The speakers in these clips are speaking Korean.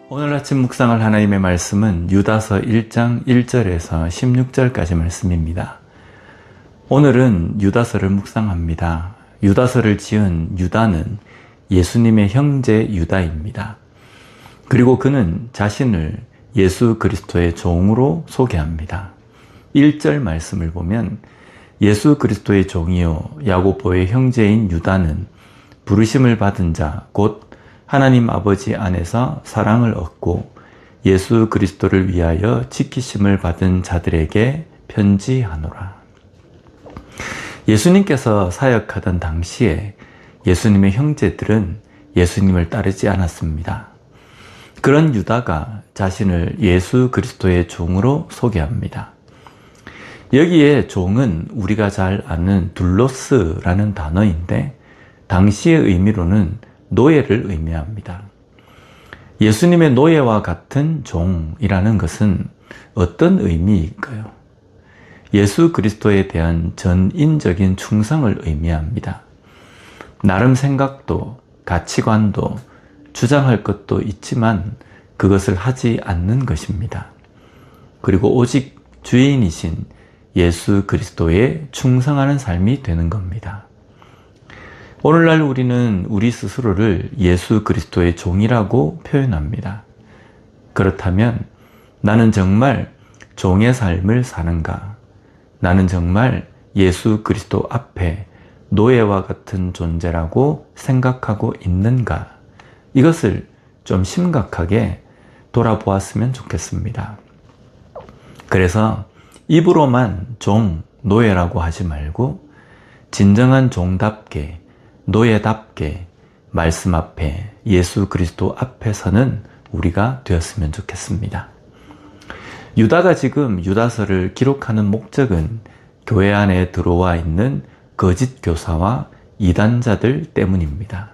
오늘 아침 묵상할 하나님의 말씀은 유다서 1장 1절에서 16절까지 말씀입니다. 오늘은 유다서를 묵상합니다. 유다서를 지은 유다는 예수님의 형제 유다입니다. 그리고 그는 자신을 예수 그리스도의 종으로 소개합니다. 1절 말씀을 보면 예수 그리스도의 종이요 야고보의 형제인 유다는 부르심을 받은 자 곧 하나님 아버지 안에서 사랑을 얻고 예수 그리스도를 위하여 지키심을 받은 자들에게 편지하노라. 예수님께서 사역하던 당시에 예수님의 형제들은 예수님을 따르지 않았습니다. 그런 유다가 자신을 예수 그리스도의 종으로 소개합니다. 여기에 종은 우리가 잘 아는 둘로스라는 단어인데 당시의 의미로는 노예를 의미합니다. 예수님의 노예와 같은 종이라는 것은 어떤 의미일까요? 예수 그리스도에 대한 전인적인 충성을 의미합니다. 나름 생각도 가치관도 주장할 것도 있지만 그것을 하지 않는 것입니다. 그리고 오직 주인이신 예수 그리스도에 충성하는 삶이 되는 겁니다. 오늘날 우리는 우리 스스로를 예수 그리스도의 종이라고 표현합니다. 그렇다면 나는 정말 종의 삶을 사는가? 나는 정말 예수 그리스도 앞에 노예와 같은 존재라고 생각하고 있는가? 이것을 좀 심각하게 돌아보았으면 좋겠습니다. 그래서 입으로만 종, 노예라고 하지 말고 진정한 종답게 노예답게 말씀 앞에 예수 그리스도 앞에 서는 우리가 되었으면 좋겠습니다. 유다가 지금 유다서를 기록하는 목적은 교회 안에 들어와 있는 거짓 교사와 이단자들 때문입니다.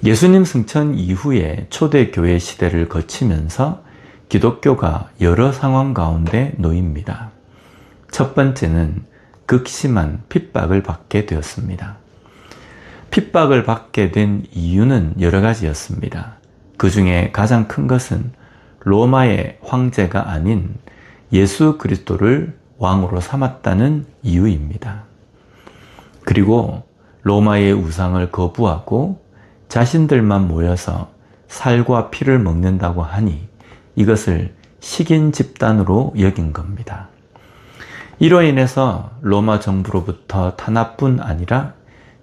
예수님 승천 이후에 초대교회 시대를 거치면서 기독교가 여러 상황 가운데 놓입니다. 첫 번째는 극심한 핍박을 받게 되었습니다. 핍박을 받게 된 이유는 여러 가지였습니다. 그 중에 가장 큰 것은 로마의 황제가 아닌 예수 그리스도를 왕으로 삼았다는 이유입니다. 그리고 로마의 우상을 거부하고 자신들만 모여서 살과 피를 먹는다고 하니 이것을 식인 집단으로 여긴 겁니다. 이로 인해서 로마 정부로부터 탄압뿐 아니라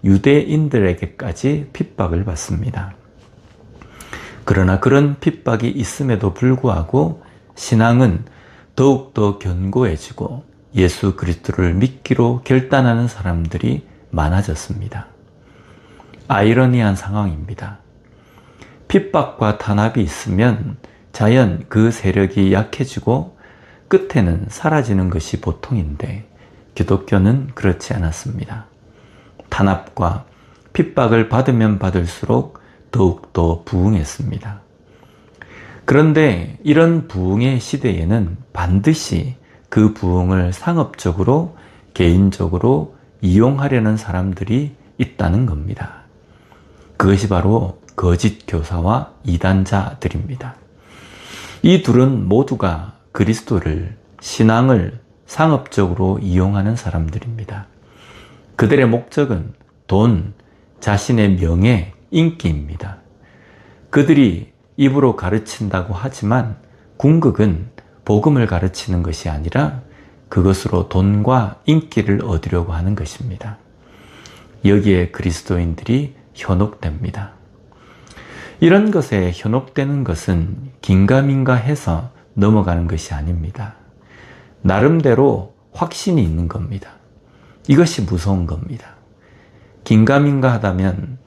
유대인들에게까지 핍박을 받습니다. 그러나 그런 핍박이 있음에도 불구하고 신앙은 더욱더 견고해지고 예수 그리스도를 믿기로 결단하는 사람들이 많아졌습니다. 아이러니한 상황입니다. 핍박과 탄압이 있으면 자연 그 세력이 약해지고 끝에는 사라지는 것이 보통인데 기독교는 그렇지 않았습니다. 탄압과 핍박을 받으면 받을수록 더욱더 부흥했습니다. 그런데 이런 부흥의 시대에는 반드시 그 부흥을 상업적으로 개인적으로 이용하려는 사람들이 있다는 겁니다. 그것이 바로 거짓 교사와 이단자들입니다. 이 둘은 모두가 그리스도를, 신앙을 상업적으로 이용하는 사람들입니다. 그들의 목적은 돈, 자신의 명예, 인기입니다. 그들이 입으로 가르친다고 하지만 궁극은 복음을 가르치는 것이 아니라 그것으로 돈과 인기를 얻으려고 하는 것입니다. 여기에 그리스도인들이 현혹됩니다. 이런 것에 현혹되는 것은 긴가민가 해서 넘어가는 것이 아닙니다. 나름대로 확신이 있는 겁니다. 이것이 무서운 겁니다. 긴가민가 하다면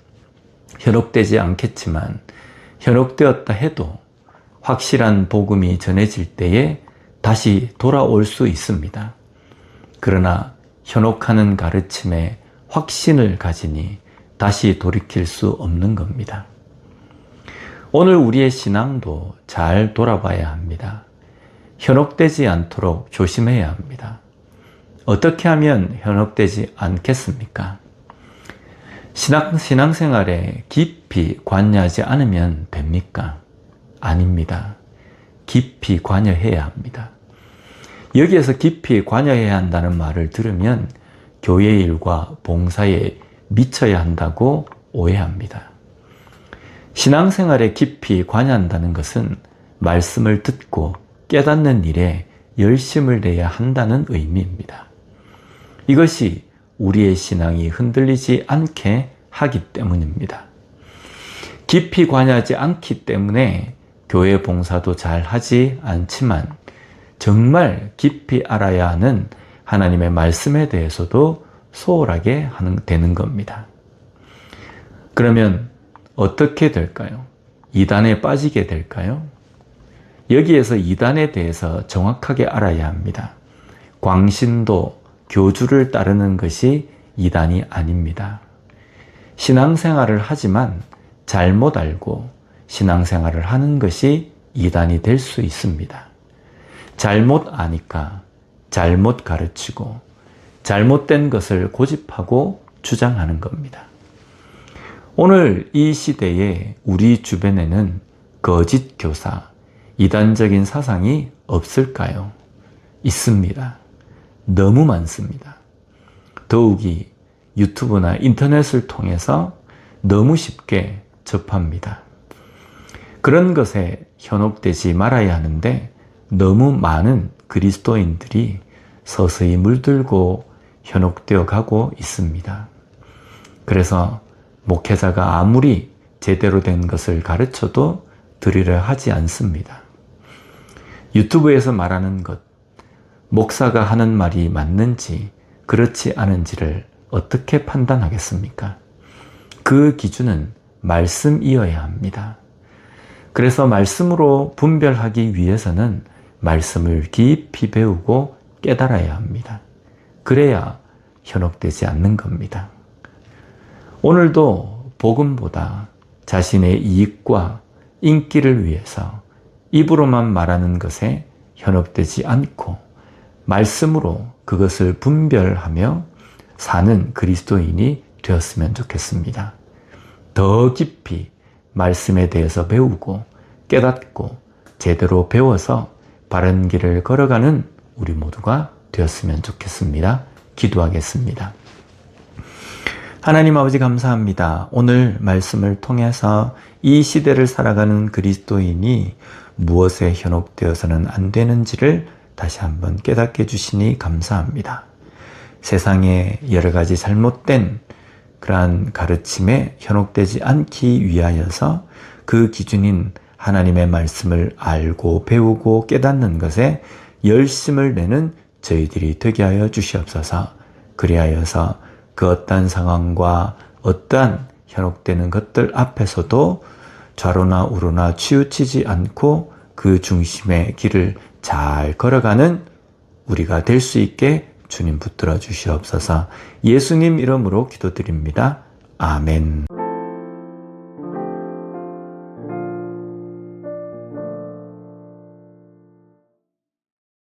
현혹되지 않겠지만 현혹되었다 해도 확실한 복음이 전해질 때에 다시 돌아올 수 있습니다. 그러나 현혹하는 가르침에 확신을 가지니 다시 돌이킬 수 없는 겁니다. 오늘 우리의 신앙도 잘 돌아봐야 합니다. 현혹되지 않도록 조심해야 합니다. 어떻게 하면 현혹되지 않겠습니까? 신앙생활에 깊이 관여하지 않으면 됩니까? 아닙니다. 깊이 관여해야 합니다. 여기에서 깊이 관여해야 한다는 말을 들으면 교회 일과 봉사에 미쳐야 한다고 오해합니다. 신앙생활에 깊이 관여한다는 것은 말씀을 듣고 깨닫는 일에 열심을 내야 한다는 의미입니다. 이것이 우리의 신앙이 흔들리지 않게 하기 때문입니다. 깊이 관여하지 않기 때문에 교회 봉사도 잘 하지 않지만 정말 깊이 알아야 하는 하나님의 말씀에 대해서도 소홀하게 되는 겁니다. 그러면 어떻게 될까요? 이단에 빠지게 될까요? 여기에서 이단에 대해서 정확하게 알아야 합니다. 광신도, 교주를 따르는 것이 이단이 아닙니다. 신앙생활을 하지만 잘못 알고 신앙생활을 하는 것이 이단이 될 수 있습니다. 잘못 아니까 잘못 가르치고 잘못된 것을 고집하고 주장하는 겁니다. 오늘 이 시대에 우리 주변에는 거짓 교사, 이단적인 사상이 없을까요? 있습니다. 너무 많습니다. 더욱이 유튜브나 인터넷을 통해서 너무 쉽게 접합니다. 그런 것에 현혹되지 말아야 하는데 너무 많은 그리스도인들이 서서히 물들고 현혹되어 가고 있습니다. 그래서 목회자가 아무리 제대로 된 것을 가르쳐도 들으려 하지 않습니다. 유튜브에서 말하는 것, 목사가 하는 말이 맞는지 그렇지 않은지를 어떻게 판단하겠습니까? 그 기준은 말씀이어야 합니다. 그래서 말씀으로 분별하기 위해서는 말씀을 깊이 배우고 깨달아야 합니다. 그래야 현혹되지 않는 겁니다. 오늘도 복음보다 자신의 이익과 인기를 위해서 입으로만 말하는 것에 현혹되지 않고 말씀으로 그것을 분별하며 사는 그리스도인이 되었으면 좋겠습니다. 더 깊이 말씀에 대해서 배우고 깨닫고 제대로 배워서 바른 길을 걸어가는 우리 모두가 되었으면 좋겠습니다. 기도하겠습니다. 하나님 아버지 감사합니다. 오늘 말씀을 통해서 이 시대를 살아가는 그리스도인이 무엇에 현혹되어서는 안 되는지를 다시 한번 깨닫게 해주시니 감사합니다. 세상에 여러 가지 잘못된 그러한 가르침에 현혹되지 않기 위하여서 그 기준인 하나님의 말씀을 알고 배우고 깨닫는 것에 열심을 내는 저희들이 되게 하여 주시옵소서. 그리하여서 그 어떠한 상황과 어떠한 현혹되는 것들 앞에서도 좌로나 우로나 치우치지 않고 그 중심의 길을 잘 걸어가는 우리가 될 수 있게 주님 붙들어 주시옵소서. 예수님 이름으로 기도드립니다. 아멘.